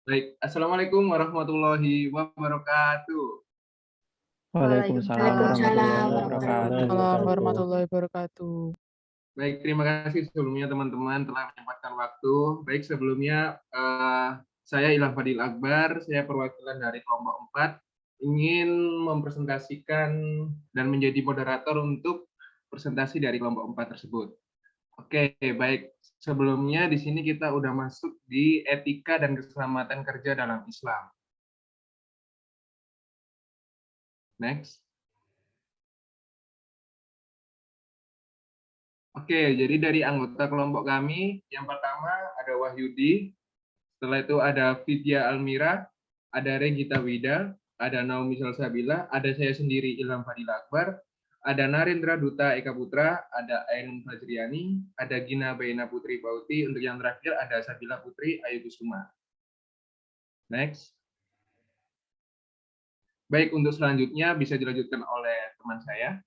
Baik, assalamualaikum warahmatullahi wabarakatuh. Waalaikumsalam warahmatullahi Waalaikumsalam warahmatullahi wabarakatuh. Waalaikumsalam wabarakatuh. warahmatullahi wabarakatuh. Baik, terima kasih sebelumnya teman-teman telah menyempatkan waktu. Baik, sebelumnya saya Ilham Fadil Akbar, saya perwakilan dari kelompok 4, ingin mempresentasikan dan menjadi moderator untuk presentasi dari kelompok 4 tersebut. Oke, baik. Sebelumnya di sini kita udah masuk di etika dan keselamatan kerja dalam Islam. Next. Oke, jadi dari anggota kelompok kami, yang pertama ada Wahyudi, setelah itu ada Vidya Almira, ada Regita Wida, ada Naomi Salsabila, ada saya sendiri Ilham Fadil Akbar, ada Narendra Duta Eka Putra, ada Ainun Fajriani, ada Gina Baina Putri Bauti, untuk yang terakhir ada Sabila Putri Ayu Kusuma. Next. Baik, untuk selanjutnya bisa dilanjutkan oleh teman saya.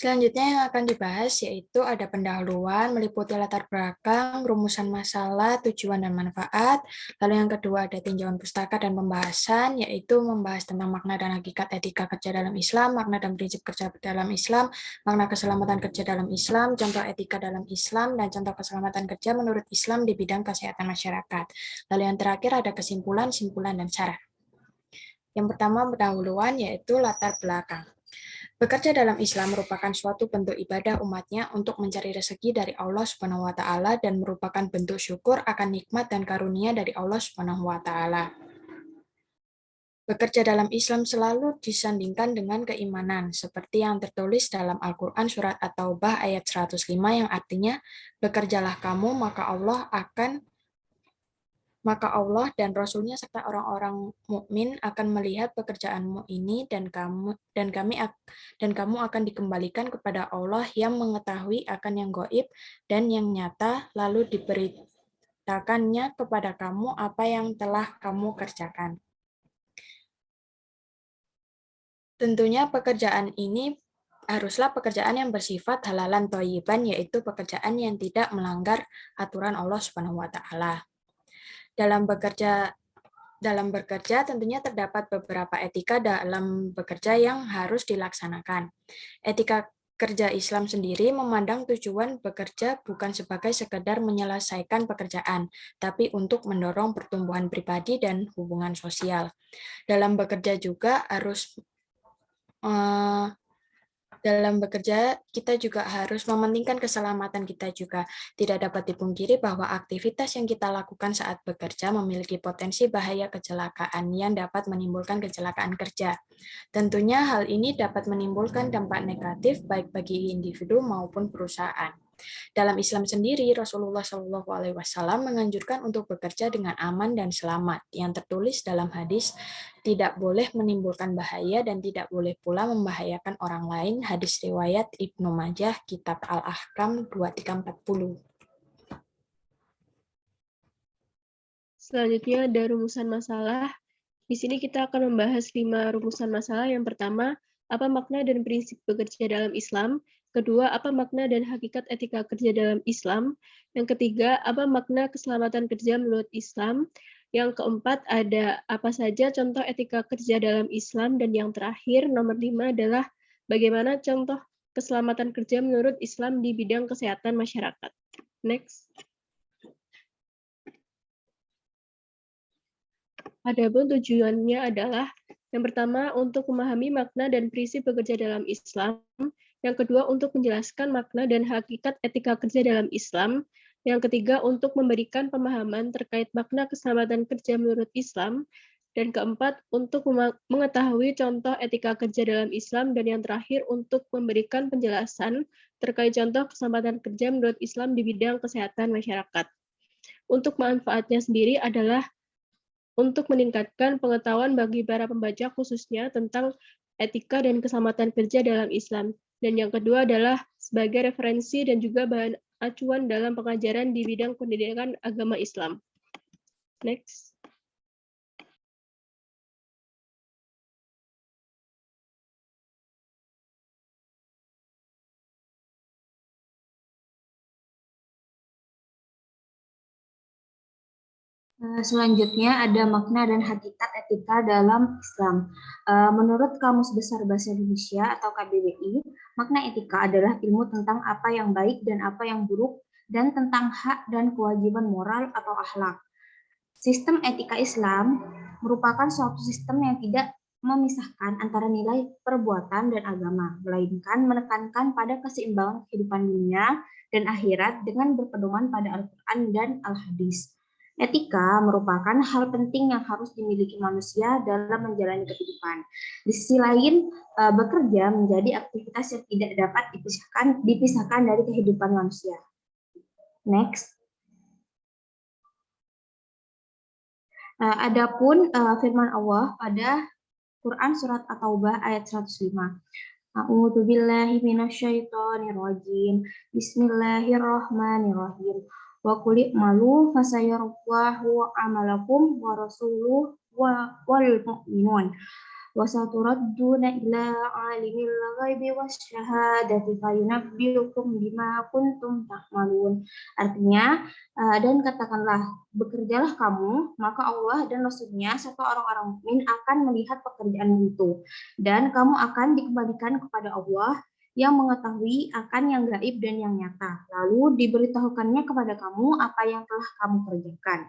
Selanjutnya yang akan dibahas yaitu ada pendahuluan, meliputi latar belakang, rumusan masalah, tujuan dan manfaat. Lalu yang kedua ada tinjauan pustaka dan pembahasan, yaitu membahas tentang makna dan hakikat etika kerja dalam Islam, makna dan prinsip kerja dalam Islam, makna keselamatan kerja dalam Islam, contoh etika dalam Islam, dan contoh keselamatan kerja menurut Islam di bidang kesehatan masyarakat. Lalu yang terakhir ada kesimpulan, simpulan, dan saran. Yang pertama pendahuluan yaitu latar belakang. Bekerja dalam Islam merupakan suatu bentuk ibadah umatnya untuk mencari rezeki dari Allah Subhanahu wa taala dan merupakan bentuk syukur akan nikmat dan karunia dari Allah Subhanahu wa taala. Bekerja dalam Islam selalu disandingkan dengan keimanan, seperti yang tertulis dalam Al-Quran Surat At-Taubah ayat 105 yang artinya, bekerjalah kamu maka Allah dan Rasul-Nya serta orang-orang mukmin akan melihat pekerjaanmu ini dan kamu akan dikembalikan kepada Allah yang mengetahui akan yang gaib dan yang nyata, lalu diberitakannya kepada kamu apa yang telah kamu kerjakan. Tentunya pekerjaan ini haruslah pekerjaan yang bersifat halalan thayyiban, yaitu pekerjaan yang tidak melanggar aturan Allah Subhanahu wa taala. Dalam bekerja tentunya terdapat beberapa etika dalam bekerja yang harus dilaksanakan. Etika kerja Islam sendiri memandang tujuan bekerja bukan sebagai sekedar menyelesaikan pekerjaan, tapi untuk mendorong pertumbuhan pribadi dan hubungan sosial. Dalam bekerja juga harus kita juga harus mementingkan keselamatan kita juga. Tidak dapat dipungkiri bahwa aktivitas yang kita lakukan saat bekerja memiliki potensi bahaya kecelakaan yang dapat menimbulkan kecelakaan kerja. Tentunya hal ini dapat menimbulkan dampak negatif baik bagi individu maupun perusahaan. Dalam Islam sendiri, Rasulullah Shallallahu Alaihi Wasallam menganjurkan untuk bekerja dengan aman dan selamat. Yang tertulis dalam hadis, tidak boleh menimbulkan bahaya dan tidak boleh pula membahayakan orang lain. Hadis riwayat Ibnu Majah, Kitab Al-Ahkam 2340. Selanjutnya ada rumusan masalah. Di sini kita akan membahas 5 rumusan masalah. Yang pertama, apa makna dan prinsip bekerja dalam Islam? Kedua, apa makna dan hakikat etika kerja dalam Islam? Yang ketiga, apa makna keselamatan kerja menurut Islam? Yang keempat, ada apa saja contoh etika kerja dalam Islam? Dan yang terakhir, nomor 5 adalah bagaimana contoh keselamatan kerja menurut Islam di bidang kesehatan masyarakat. Next. Adapun tujuannya adalah yang pertama untuk memahami makna dan prinsip bekerja dalam Islam, yang kedua untuk menjelaskan makna dan hakikat etika kerja dalam Islam, yang ketiga untuk memberikan pemahaman terkait makna keselamatan kerja menurut Islam, dan keempat untuk mengetahui contoh etika kerja dalam Islam, dan yang terakhir untuk memberikan penjelasan terkait contoh keselamatan kerja menurut Islam di bidang kesehatan masyarakat. Untuk manfaatnya sendiri adalah untuk meningkatkan pengetahuan bagi para pembaca khususnya tentang etika dan keselamatan kerja dalam Islam. Dan yang kedua adalah sebagai referensi dan juga bahan acuan dalam pengajaran di bidang pendidikan agama Islam. Next. Selanjutnya ada makna dan hakikat etika dalam Islam. Menurut Kamus Besar Bahasa Indonesia atau KBBI, makna etika adalah ilmu tentang apa yang baik dan apa yang buruk, dan tentang hak dan kewajiban moral atau akhlak. Sistem etika Islam merupakan suatu sistem yang tidak memisahkan antara nilai perbuatan dan agama, melainkan menekankan pada keseimbangan kehidupan dunia dan akhirat dengan berpedoman pada Al-Quran dan Al-Hadis. Etika merupakan hal penting yang harus dimiliki manusia dalam menjalani kehidupan. Di sisi lain, bekerja menjadi aktivitas yang tidak dapat dipisahkan dari kehidupan manusia. Next. Adapun firman Allah pada Quran surat At-Taubah ayat 105. A'udzu billahi minasyaitonir rajim. Bismillahirrahmanirrahim. Wa qul i'malu fasayarallahu amalakum wa rasuluhu wal mu'minun. Wa saturadduna ila alimil ghaibi wasyahadati fayunabbiukum bima kuntum ta'malun. Artinya, dan katakanlah, bekerjalah kamu, maka Allah dan Rasul-Nya serta orang-orang mukmin akan melihat pekerjaan itu, dan kamu akan dikembalikan kepada Allah yang mengetahui akan yang gaib dan yang nyata. Lalu diberitahukannya kepada kamu apa yang telah kamu kerjakan.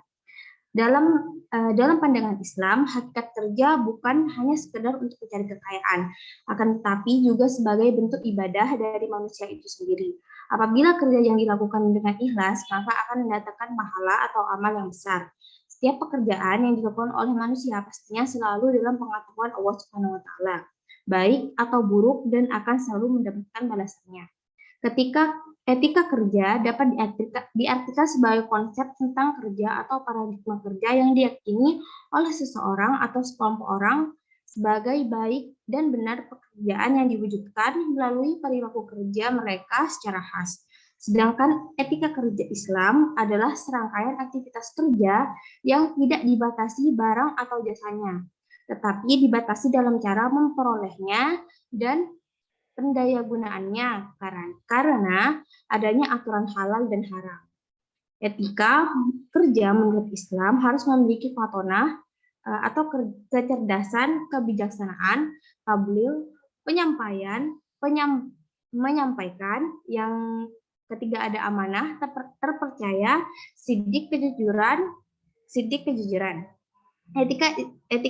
Dalam pandangan Islam, hakikat kerja bukan hanya sekedar untuk mencari kekayaan, akan tetapi juga sebagai bentuk ibadah dari manusia itu sendiri. Apabila kerja yang dilakukan dengan ikhlas, maka akan mendatangkan pahala atau amal yang besar. Setiap pekerjaan yang dilakukan oleh manusia pastinya selalu dalam pengetahuan Allah Subhanahu wa Ta'ala, baik atau buruk, dan akan selalu mendapatkan balasannya. Ketika etika kerja dapat diartikan sebagai konsep tentang kerja atau paradigma kerja yang diyakini oleh seseorang atau sekelompok orang sebagai baik dan benar pekerjaan yang diwujudkan melalui perilaku kerja mereka secara khas. Sedangkan etika kerja Islam adalah serangkaian aktivitas kerja yang tidak dibatasi barang atau jasanya, tetapi dibatasi dalam cara memperolehnya dan pendayagunaannya karena adanya aturan halal dan haram. Etika kerja menurut Islam harus memiliki fatonah atau kecerdasan, kebijaksanaan, tablil, menyampaikan, yang ketiga ada amanah, terpercaya, sidik kejujuran. Etika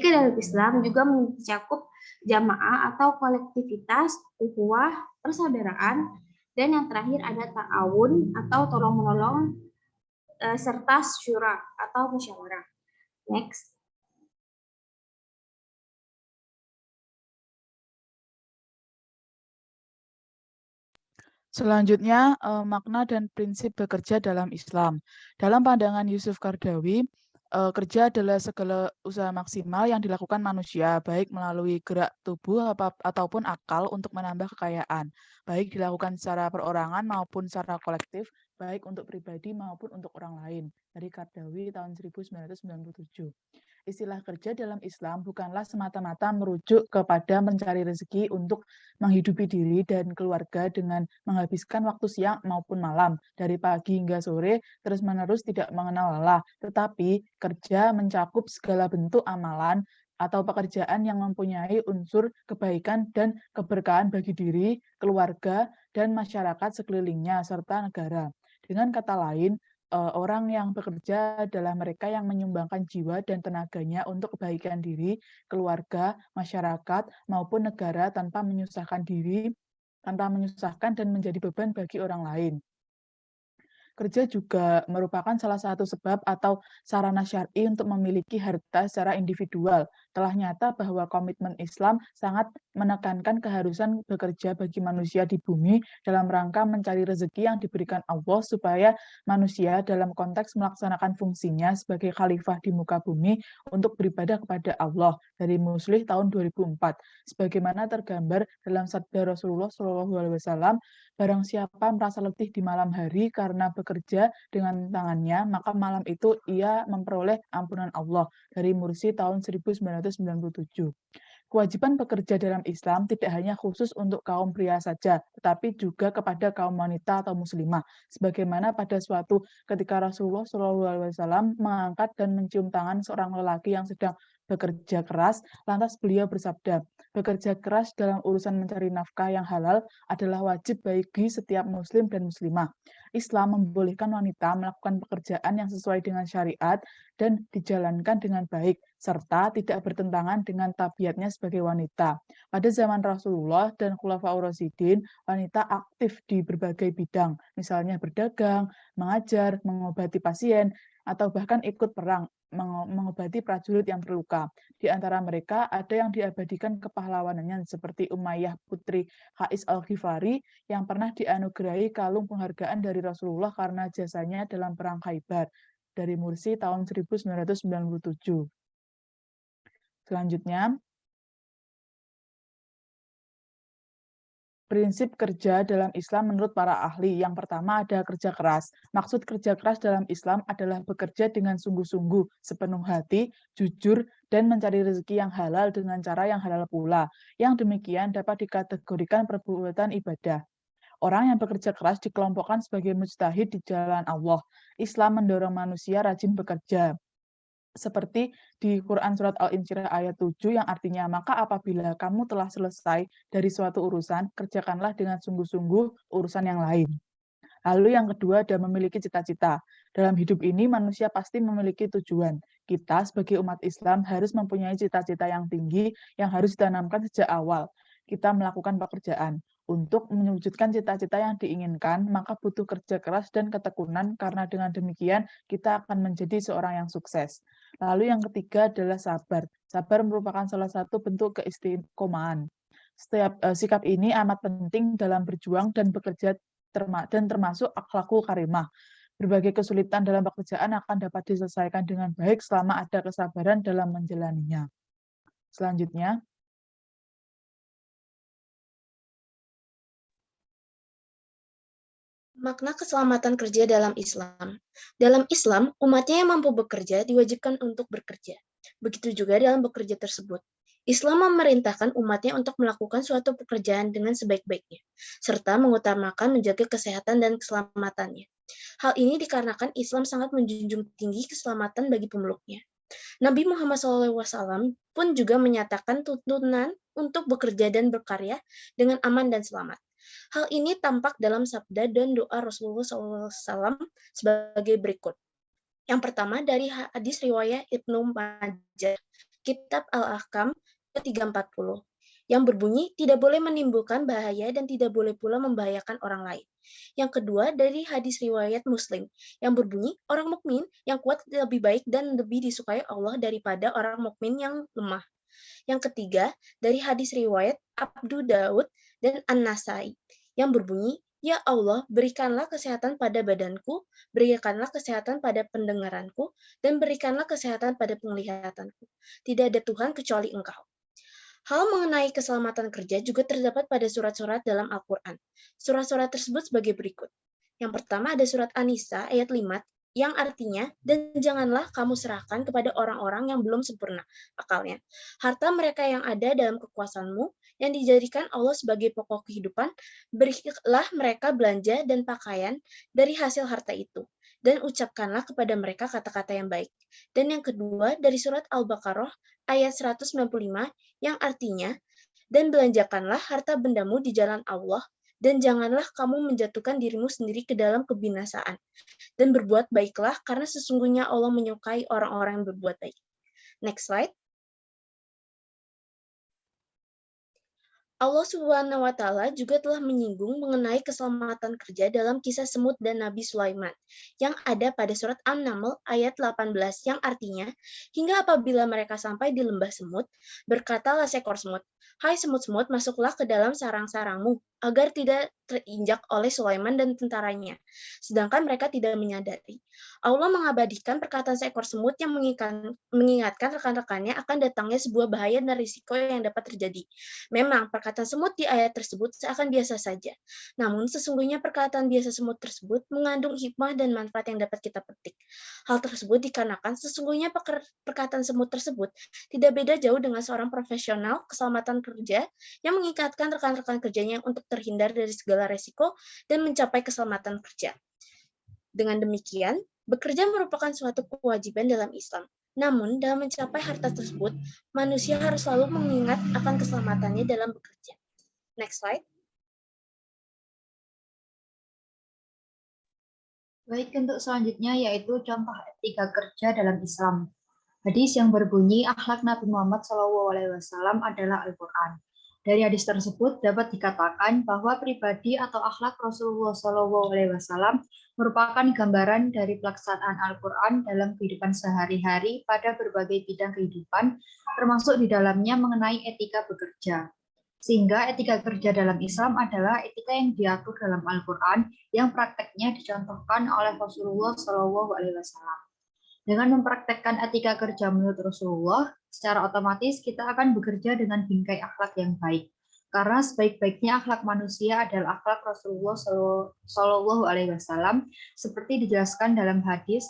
dalam Islam juga mencakup jamaah atau kolektivitas, ukhuwah, persaudaraan, dan yang terakhir ada ta'awun atau tolong-menolong, serta syura atau musyawarah. Next. Selanjutnya, makna dan prinsip bekerja dalam Islam. Dalam pandangan Yusuf Qaradawi, kerja adalah segala usaha maksimal yang dilakukan manusia, baik melalui gerak tubuh ataupun akal untuk menambah kekayaan, baik dilakukan secara perorangan maupun secara kolektif, baik untuk pribadi maupun untuk orang lain. Dari Qaradawi tahun 1997. Istilah kerja dalam Islam bukanlah semata-mata merujuk kepada mencari rezeki untuk menghidupi diri dan keluarga dengan menghabiskan waktu siang maupun malam, dari pagi hingga sore, terus-menerus tidak mengenal lelah, tetapi kerja mencakup segala bentuk amalan atau pekerjaan yang mempunyai unsur kebaikan dan keberkahan bagi diri, keluarga, dan masyarakat sekelilingnya, serta negara. Dengan kata lain, orang yang bekerja adalah mereka yang menyumbangkan jiwa dan tenaganya untuk kebaikan diri, keluarga, masyarakat, maupun negara tanpa menyusahkan dan menjadi beban bagi orang lain. Kerja juga merupakan salah satu sebab atau sarana syar'i untuk memiliki harta secara individual. Telah nyata bahwa komitmen Islam sangat menekankan keharusan bekerja bagi manusia di bumi dalam rangka mencari rezeki yang diberikan Allah supaya manusia dalam konteks melaksanakan fungsinya sebagai khalifah di muka bumi untuk beribadah kepada Allah, dari Muslih tahun 2004. Sebagaimana tergambar dalam sabda Rasulullah SAW, barang siapa merasa letih di malam hari karena bekerja dengan tangannya, maka malam itu ia memperoleh ampunan Allah, dari Mursi tahun 1997. Kewajiban bekerja dalam Islam tidak hanya khusus untuk kaum pria saja, tetapi juga kepada kaum wanita atau muslimah. Sebagaimana pada suatu ketika Rasulullah SAW mengangkat dan mencium tangan seorang lelaki yang sedang bekerja keras, lantas beliau bersabda, bekerja keras dalam urusan mencari nafkah yang halal adalah wajib bagi setiap muslim dan muslimah. Islam membolehkan wanita melakukan pekerjaan yang sesuai dengan syariat dan dijalankan dengan baik, serta tidak bertentangan dengan tabiatnya sebagai wanita. Pada zaman Rasulullah dan Khulafaur Rasyidin, wanita aktif di berbagai bidang, misalnya berdagang, mengajar, mengobati pasien, atau bahkan ikut perang, mengobati prajurit yang terluka. Di antara mereka ada yang diabadikan kepahlawanannya seperti Umayyah putri Qais al-Ghifari yang pernah dianugerahi kalung penghargaan dari Rasulullah karena jasanya dalam perang Khaibar dari Mursi tahun 1997. Selanjutnya, prinsip kerja dalam Islam menurut para ahli. Yang pertama ada kerja keras. Maksud kerja keras dalam Islam adalah bekerja dengan sungguh-sungguh, sepenuh hati, jujur, dan mencari rezeki yang halal dengan cara yang halal pula. Yang demikian dapat dikategorikan perbuatan ibadah. Orang yang bekerja keras dikelompokkan sebagai mujtahid di jalan Allah. Islam mendorong manusia rajin bekerja. Seperti di Quran Surat Al-Insyirah ayat 7 yang artinya, maka apabila kamu telah selesai dari suatu urusan, kerjakanlah dengan sungguh-sungguh urusan yang lain. Lalu yang kedua ada memiliki cita-cita. Dalam hidup ini manusia pasti memiliki tujuan. Kita sebagai umat Islam harus mempunyai cita-cita yang tinggi yang harus ditanamkan sejak awal. Kita melakukan pekerjaan. Untuk mewujudkan cita-cita yang diinginkan, maka butuh kerja keras dan ketekunan karena dengan demikian kita akan menjadi seorang yang sukses. Lalu yang ketiga adalah sabar. Sabar merupakan salah satu bentuk keistiqomahan. Sikap ini amat penting dalam berjuang dan bekerja dan termasuk akhlakul karimah. Berbagai kesulitan dalam pekerjaan akan dapat diselesaikan dengan baik selama ada kesabaran dalam menjalaninya. Selanjutnya, makna keselamatan kerja dalam Islam. Dalam Islam, umatnya yang mampu bekerja diwajibkan untuk bekerja. Begitu juga dalam bekerja tersebut. Islam memerintahkan umatnya untuk melakukan suatu pekerjaan dengan sebaik-baiknya, serta mengutamakan menjaga kesehatan dan keselamatannya. Hal ini dikarenakan Islam sangat menjunjung tinggi keselamatan bagi pemeluknya. Nabi Muhammad SAW pun juga menyatakan tuntunan untuk bekerja dan berkarya dengan aman dan selamat. Hal ini tampak dalam sabda dan doa Rasulullah SAW sebagai berikut. Yang pertama dari hadis riwayat Ibnu Majah, Kitab Al-Ahkam 340, yang berbunyi tidak boleh menimbulkan bahaya dan tidak boleh pula membahayakan orang lain. Yang kedua dari hadis riwayat Muslim, yang berbunyi orang mukmin yang kuat lebih baik dan lebih disukai Allah daripada orang mukmin yang lemah. Yang ketiga dari hadis riwayat Abu Daud dan An-Nasai, yang berbunyi, ya Allah, berikanlah kesehatan pada badanku, berikanlah kesehatan pada pendengaranku, dan berikanlah kesehatan pada penglihatanku. Tidak ada Tuhan kecuali Engkau. Hal mengenai keselamatan kerja juga terdapat pada surat-surat dalam Al-Quran. Surat-surat tersebut sebagai berikut. Yang pertama ada surat An-Nisa ayat 5, yang artinya, dan janganlah kamu serahkan kepada orang-orang yang belum sempurna akalnya. Harta mereka yang ada dalam kekuasaanmu, yang dijadikan Allah sebagai pokok kehidupan, berilah mereka belanja dan pakaian dari hasil harta itu, dan ucapkanlah kepada mereka kata-kata yang baik. Dan yang kedua, dari surat Al-Baqarah, ayat 195, yang artinya, dan belanjakanlah harta bendamu di jalan Allah, dan janganlah kamu menjatuhkan dirimu sendiri ke dalam kebinasaan. Dan berbuat baiklah, karena sesungguhnya Allah menyukai orang-orang yang berbuat baik. Next slide. Allah Subhanahu wa Ta'ala juga telah menyinggung mengenai keselamatan kerja dalam kisah semut dan Nabi Sulaiman yang ada pada surat An-Naml ayat 18 yang artinya, hingga apabila mereka sampai di lembah semut, berkatalah seekor semut, hai semut-semut, masuklah ke dalam sarang-sarangmu agar tidak terinjak oleh Sulaiman dan tentaranya. Sedangkan mereka tidak menyadari. Allah mengabadikan perkataan seekor semut yang mengingatkan rekan-rekannya akan datangnya sebuah bahaya dan risiko yang dapat terjadi. Memang, perkataan semut di ayat tersebut seakan biasa saja. Namun, sesungguhnya perkataan biasa semut tersebut mengandung hikmah dan manfaat yang dapat kita petik. Hal tersebut dikarenakan sesungguhnya perkataan semut tersebut tidak beda jauh dengan seorang profesional keselamatan kerja yang mengikatkan rekan-rekan kerjanya untuk terhindar dari segala risiko dan mencapai keselamatan kerja. Dengan demikian, bekerja merupakan suatu kewajiban dalam Islam. Namun, dalam mencapai harta tersebut, manusia harus selalu mengingat akan keselamatannya dalam bekerja. Next slide. Baik, untuk selanjutnya yaitu contoh etika kerja dalam Islam. Hadis yang berbunyi akhlak Nabi Muhammad SAW adalah Al-Quran. Dari hadis tersebut dapat dikatakan bahwa pribadi atau akhlak Rasulullah SAW merupakan gambaran dari pelaksanaan Al-Quran dalam kehidupan sehari-hari pada berbagai bidang kehidupan, termasuk di dalamnya mengenai etika bekerja. Sehingga etika kerja dalam Islam adalah etika yang diatur dalam Al-Quran yang prakteknya dicontohkan oleh Rasulullah SAW. Dengan mempraktekkan etika kerja menurut Rasulullah, secara otomatis kita akan bekerja dengan bingkai akhlak yang baik. Karena sebaik-baiknya akhlak manusia adalah akhlak Rasulullah SAW, seperti dijelaskan dalam hadis.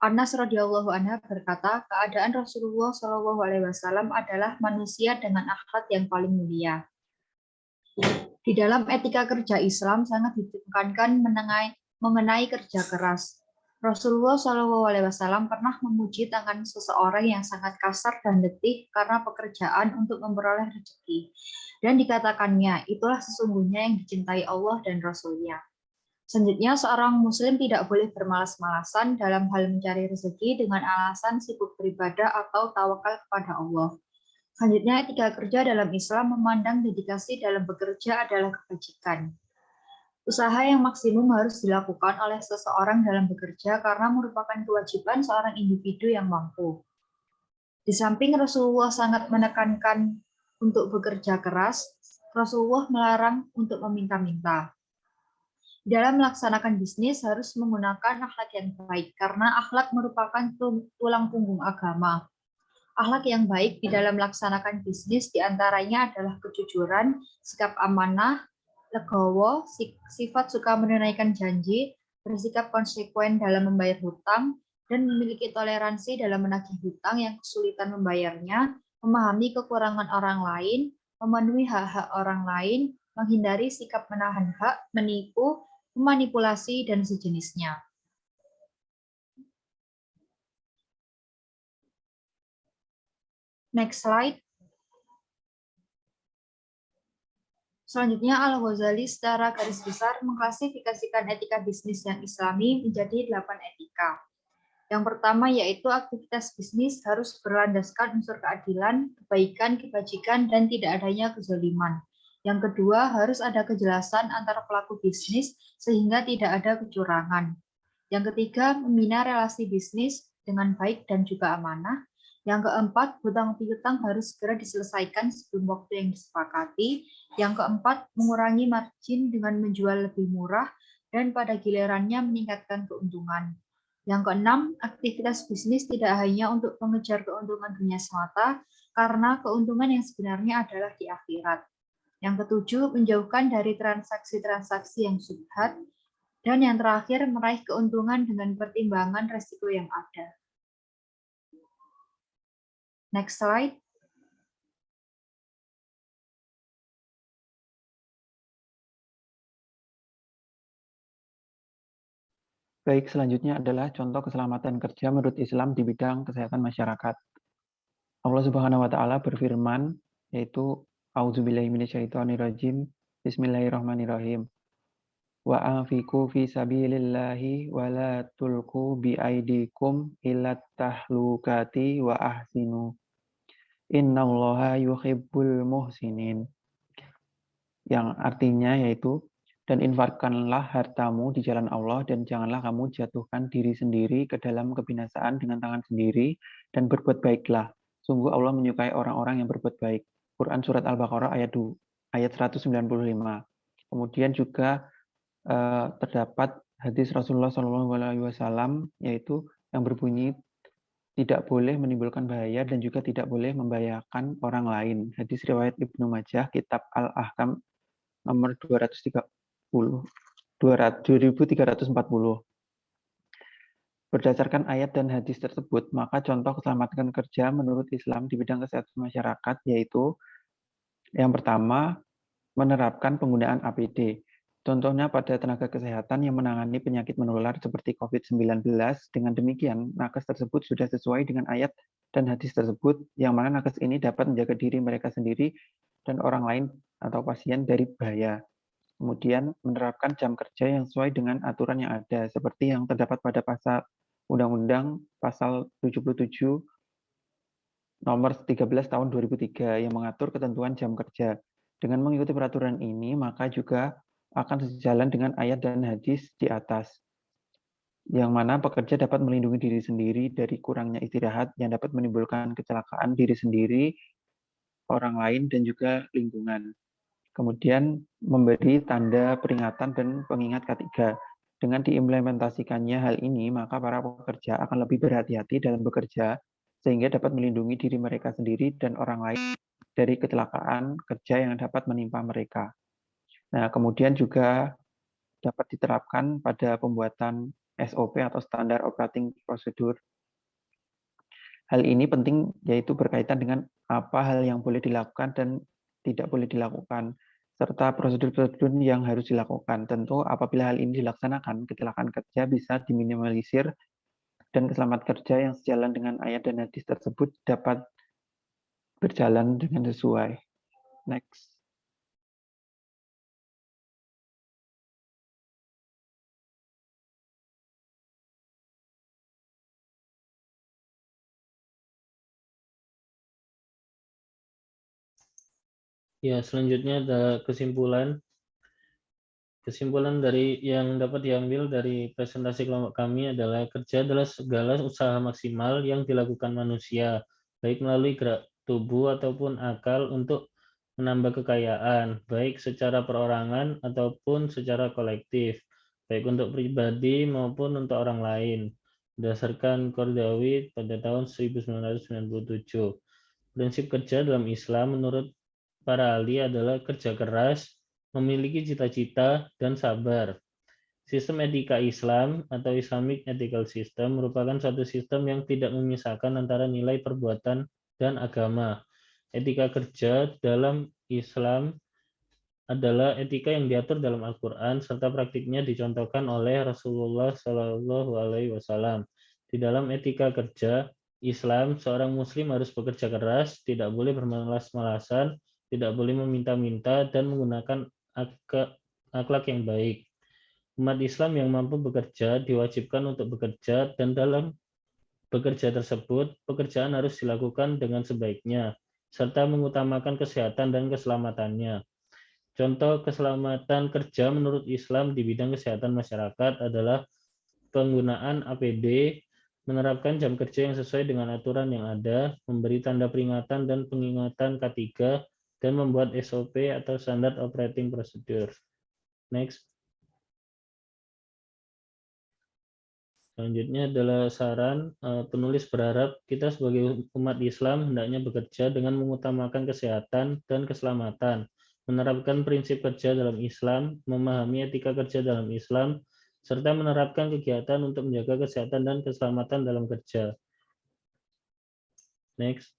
Anas radhiyallahu anha berkata, keadaan Rasulullah SAW adalah manusia dengan akhlak yang paling mulia. Di dalam etika kerja Islam sangat ditekankan mengenai kerja keras. Rasulullah SAW pernah memuji tangan seseorang yang sangat kasar dan letih karena pekerjaan untuk memperoleh rezeki. Dan dikatakannya, itulah sesungguhnya yang dicintai Allah dan Rasul-Nya. Selanjutnya, seorang muslim tidak boleh bermalas-malasan dalam hal mencari rezeki dengan alasan sibuk beribadah atau tawakal kepada Allah. Selanjutnya, etika kerja dalam Islam memandang dedikasi dalam bekerja adalah kebajikan. Usaha yang maksimum harus dilakukan oleh seseorang dalam bekerja karena merupakan kewajiban seorang individu yang mampu. Di samping Rasulullah sangat menekankan untuk bekerja keras, Rasulullah melarang untuk meminta-minta. Dalam melaksanakan bisnis harus menggunakan akhlak yang baik karena akhlak merupakan tulang punggung agama. Akhlak yang baik di dalam melaksanakan bisnis diantaranya adalah kejujuran, sikap amanah, legowo, sifat suka menunaikan janji, bersikap konsekuen dalam membayar hutang, dan memiliki toleransi dalam menagih hutang yang kesulitan membayarnya, memahami kekurangan orang lain, memenuhi hak-hak orang lain, menghindari sikap menahan hak, menipu, memanipulasi, dan sejenisnya. Next slide. Selanjutnya, Al-Ghazali secara garis besar mengklasifikasikan etika bisnis yang Islami menjadi 8 etika. Yang pertama yaitu aktivitas bisnis harus berlandaskan unsur keadilan, kebaikan, kebajikan, dan tidak adanya kezaliman. Yang kedua, harus ada kejelasan antara pelaku bisnis sehingga tidak ada kecurangan. Yang ketiga, membina relasi bisnis dengan baik dan juga amanah. Yang keempat, hutang piutang harus segera diselesaikan sebelum waktu yang disepakati. Yang keempat, mengurangi margin dengan menjual lebih murah dan pada gilirannya meningkatkan keuntungan. Yang keenam, aktivitas bisnis tidak hanya untuk mengejar keuntungan dunia semata, karena keuntungan yang sebenarnya adalah di akhirat. Yang ketujuh, menjauhkan dari transaksi-transaksi yang syubhat. Dan yang terakhir, meraih keuntungan dengan pertimbangan resiko yang ada. Next slide. Baik, selanjutnya adalah contoh keselamatan kerja menurut Islam di bidang kesehatan masyarakat. Allah Subhanahu wa taala berfirman, yaitu A'udzubillahi minasyaitonirrajim, Bismillahirrahmanirrahim. Wa anfiqu fi sabilillahi wa la tulqu bi aidikum ila tahlukati wa ahsinu. Innallaha yuhibbul muhsinin. Yang artinya yaitu, dan infakkanlah hartamu di jalan Allah dan janganlah kamu jatuhkan diri sendiri ke dalam kebinasaan dengan tangan sendiri dan berbuat baiklah. Sungguh Allah menyukai orang-orang yang berbuat baik. Quran Surat Al-Baqarah ayat 195. Kemudian juga terdapat hadis Rasulullah SAW, yaitu yang berbunyi tidak boleh menimbulkan bahaya dan juga tidak boleh membahayakan orang lain. Hadis riwayat Ibnu Majah, Kitab Al-Ahkam nomor 2340. Berdasarkan ayat dan hadis tersebut, maka contoh keselamatan kerja menurut Islam di bidang kesehatan masyarakat yaitu yang pertama, menerapkan penggunaan APD. Contohnya pada tenaga kesehatan yang menangani penyakit menular seperti COVID-19. Dengan demikian, nakes tersebut sudah sesuai dengan ayat dan hadis tersebut, yang mana nakes ini dapat menjaga diri mereka sendiri dan orang lain atau pasien dari bahaya. Kemudian, menerapkan jam kerja yang sesuai dengan aturan yang ada, seperti yang terdapat pada pasal Undang-Undang Pasal 77 Nomor 13 Tahun 2003 yang mengatur ketentuan jam kerja. Dengan mengikuti peraturan ini, maka juga akan sejalan dengan ayat dan hadis di atas, yang mana pekerja dapat melindungi diri sendiri dari kurangnya istirahat yang dapat menimbulkan kecelakaan diri sendiri, orang lain, dan juga lingkungan. Kemudian memberi tanda peringatan dan pengingat ketiga. Dengan diimplementasikannya hal ini, maka para pekerja akan lebih berhati-hati dalam bekerja, sehingga dapat melindungi diri mereka sendiri dan orang lain dari kecelakaan kerja yang dapat menimpa mereka. Nah, kemudian juga dapat diterapkan pada pembuatan SOP atau Standar Operating Procedure. Hal ini penting yaitu berkaitan dengan apa hal yang boleh dilakukan dan tidak boleh dilakukan, serta prosedur-prosedur yang harus dilakukan. Tentu apabila hal ini dilaksanakan, kecelakaan kerja bisa diminimalisir dan keselamatan kerja yang sejalan dengan ayat dan hadis tersebut dapat berjalan dengan sesuai. Next. Ya, selanjutnya ada kesimpulan. Kesimpulan dari yang dapat diambil dari presentasi kelompok kami adalah kerja adalah segala usaha maksimal yang dilakukan manusia, baik melalui gerak tubuh ataupun akal untuk menambah kekayaan, baik secara perorangan ataupun secara kolektif, baik untuk pribadi maupun untuk orang lain, berdasarkan Qardawi pada tahun 1997. Prinsip kerja dalam Islam menurut para ahli adalah kerja keras, memiliki cita-cita, dan sabar. Sistem etika Islam atau Islamic Ethical System merupakan suatu sistem yang tidak memisahkan antara nilai perbuatan dan agama. Etika kerja dalam Islam adalah etika yang diatur dalam Al-Quran serta praktiknya dicontohkan oleh Rasulullah SAW. Di dalam etika kerja Islam, seorang Muslim harus bekerja keras, tidak boleh bermalas-malasan, tidak boleh meminta-minta, dan menggunakan akhlak yang baik. Umat Islam yang mampu bekerja diwajibkan untuk bekerja, dan dalam bekerja tersebut, pekerjaan harus dilakukan dengan sebaiknya, serta mengutamakan kesehatan dan keselamatannya. Contoh keselamatan kerja menurut Islam di bidang kesehatan masyarakat adalah penggunaan APD, menerapkan jam kerja yang sesuai dengan aturan yang ada, memberi tanda peringatan dan pengingatan K3, dan membuat SOP atau Standard Operating Procedure. Next. Selanjutnya adalah saran. Penulis berharap kita sebagai umat Islam hendaknya bekerja dengan mengutamakan kesehatan dan keselamatan, menerapkan prinsip kerja dalam Islam, memahami etika kerja dalam Islam, serta menerapkan kegiatan untuk menjaga kesehatan dan keselamatan dalam kerja. Next.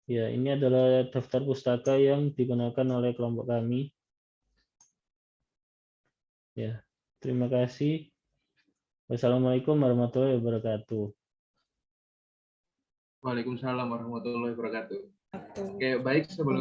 Ya, ini adalah daftar pustaka yang digunakan oleh kelompok kami. Ya, terima kasih. Wassalamualaikum warahmatullahi wabarakatuh. Waalaikumsalam warahmatullahi wabarakatuh. Oke, baik sebelum